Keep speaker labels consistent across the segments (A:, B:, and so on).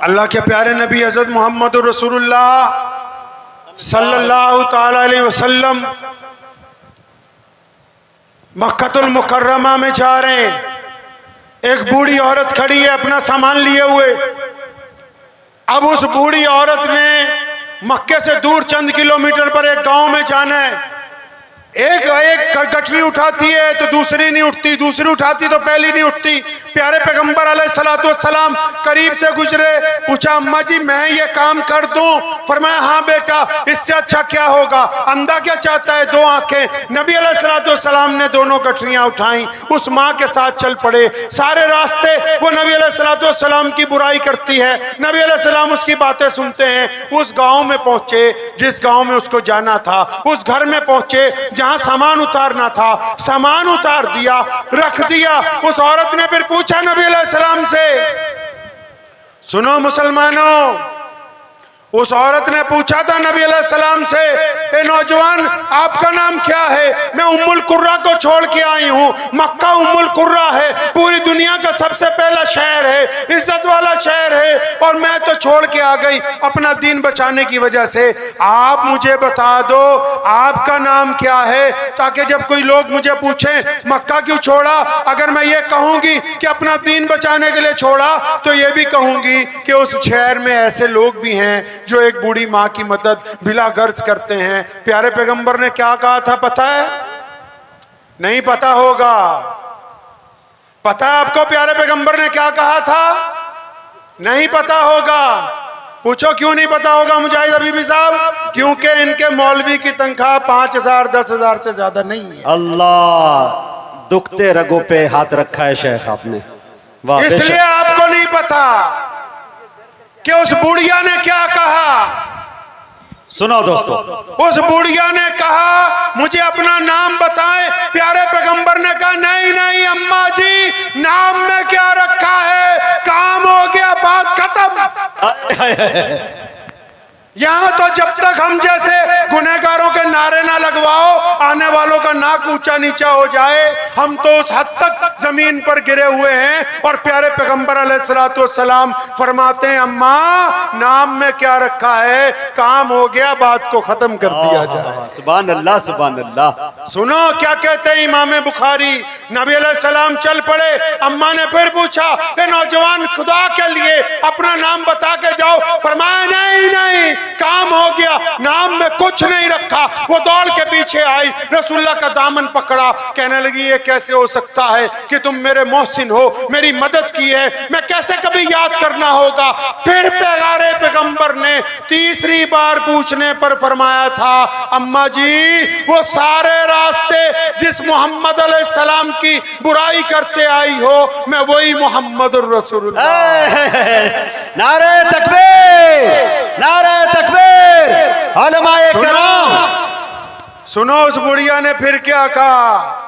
A: अल्लाह के प्यारे नबी हज़रत मोहम्मद रसूलुल्लाह सल्लल्लाहु ताला अलैहि वसल्लम मक्कातुल मुकर्रमा में जा रहे हैं। एक बूढ़ी औरत खड़ी है अपना सामान लिए हुए। अब उस बूढ़ी औरत ने मक्के से दूर चंद किलोमीटर पर एक गांव में जाना है। एक गठरी उठाती है तो दूसरी नहीं उठती, दूसरी उठाती तो पहली नहीं उठती। प्यारे पैगंबर अलैहिस्सलातु वस्सलाम करीब से गुजरे, पूछा अम्मा जी मैं ये काम कर दूं? फरमाया हाँ बेटा, इससे अच्छा क्या होगा? अंधा क्या चाहता है? 2 आंखें। नबी अलैहिस्सलातु वस्सलाम ने दोनों गठरियां उठाई, उस माँ के साथ चल पड़े। सारे रास्ते वो नबी अलैहिस्सलातु वस्सलाम की बुराई करती है, नबी अलैहिस्सलाम उसकी बातें सुनते हैं। उस गाँव में पहुंचे जिस गाँव में उसको जाना था, उस घर में पहुंचे जहां सामान उतारना था, सामान उतार दिया, रख दिया। उस औरत ने फिर पूछा नबी अलैहिस्सलाम से, सुनो मुसलमानों, उस औरत ने पूछा था नबी अलैहिस्सलाम से, ए नौजवान आपका नाम क्या है? मैं उम्मुल कुर्रा को छोड़ के आई हूँ। मक्का उम्मुल कुर्रा है, पूरी दुनिया का सबसे पहला शहर है, इज्जत वाला शहर है, और मैं तो छोड़ के आ गई अपना दीन बचाने की वजह से। आप मुझे बता दो आपका नाम क्या है, ताकि जब कोई लोग मुझे पूछे मक्का क्यों छोड़ा, अगर मैं ये कहूँगी कि अपना दीन बचाने के लिए छोड़ा, तो ये भी कहूँगी कि उस शहर में ऐसे लोग भी हैं जो एक बूढ़ी माँ की मदद बिला गर्ज करते हैं। प्यारे पैगंबर ने क्या कहा था पता है? नहीं पता होगा। पता है आपको प्यारे पैगंबर ने क्या कहा था? नहीं पता होगा। पूछो क्यों नहीं पता होगा मुजाहिद हबीबी साहब? क्योंकि इनके मौलवी की तनख्वाह 5,000 10,000 से ज्यादा नहीं है।
B: अल्लाह, दुखते रगों पे हाथ रखा है शेख आपने,
A: इसलिए आपको नहीं पता कि उस बुढ़िया ने क्या कहा।
B: सुनो दोस्तों,
A: उस बुढ़िया ने कहा मुझे अपना नाम बताएं। प्यारे पैगंबर ने कहा नहीं नहीं अम्मा जी, नाम में क्या रखा है, काम हो गया, बात खत्म। यहाँ तो जब तक हम जैसे गुनहगारों के नारे ना लगवाओ, आने वालों का नाक ऊंचा नीचा हो जाए, हम तो उस हद तक जमीन पर गिरे हुए हैं। और प्यारे पैगंबर अलैहिस्सलातु वस्सलाम फरमाते हैं अम्मा नाम में क्या रखा है, काम हो गया, बात को खत्म कर दिया जाए।
B: सुभान अल्लाह, सुभान अल्लाह।
A: सुनो क्या कहते हैं इमाम बुखारी। नबी अलैहिस्सलाम चल पड़े। अम्मा ने फिर पूछा कि नौजवान खुदा के लिए अपना नाम बता के जाओ। फरमाया नहीं नहीं, काम हो गया, नाम में कुछ नहीं रखा। वो दौड़ के पीछे आई, रसूलुल्लाह का दामन पकड़ा, कहने लगी ये कैसे हो सकता है कि तुम मेरे मोहसिन हो, मेरी मदद की है, मैं कैसे कभी याद करना होगा। फिर प्यारे पैगंबर ने तीसरी बार पूछने पर फरमाया था अम्मा जी वो सारे रास्ते जिस मोहम्मद अलैहिस्सलाम की बुराई करते आई हो, मैं वही मोहम्मद रसूलुल्लाह।
B: नारे तकबीर, नारे तकबीर, उलमाए किराम।
A: सुनो उस बुढ़िया ने फिर क्या कहा।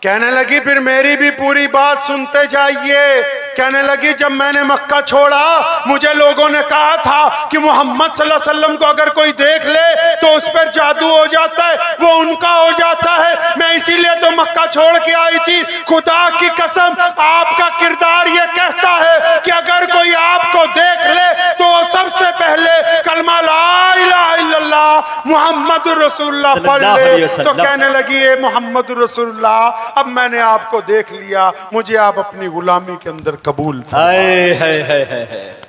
A: कहने लगी फिर मेरी भी पूरी बात सुनते जाइए। कहने लगी जब मैंने मक्का छोड़ा मुझे लोगों ने कहा था कि मोहम्मद सल्लल्लाहु अलैहि वसल्लम को अगर कोई देख ले तो उस पर जादू हो जाता है, वो उनका हो जाता है। मैं इसीलिए तो मक्का छोड़ के आई थी। खुदा की कसम आपका किरदार ये कहता है कि अगर कोई आपको देख ले तो वो सबसे पहले कलमा ला इलाहा इल्लल्लाह मुहम्मद रसूलुल्लाह पढ़ ले। तो कहने लगी ये मोहम्मद रसूलुल्लाह अब मैंने आपको देख लिया, मुझे आप अपनी गुलामी के अंदर कबूल।
B: हाय हाय हाय हाय।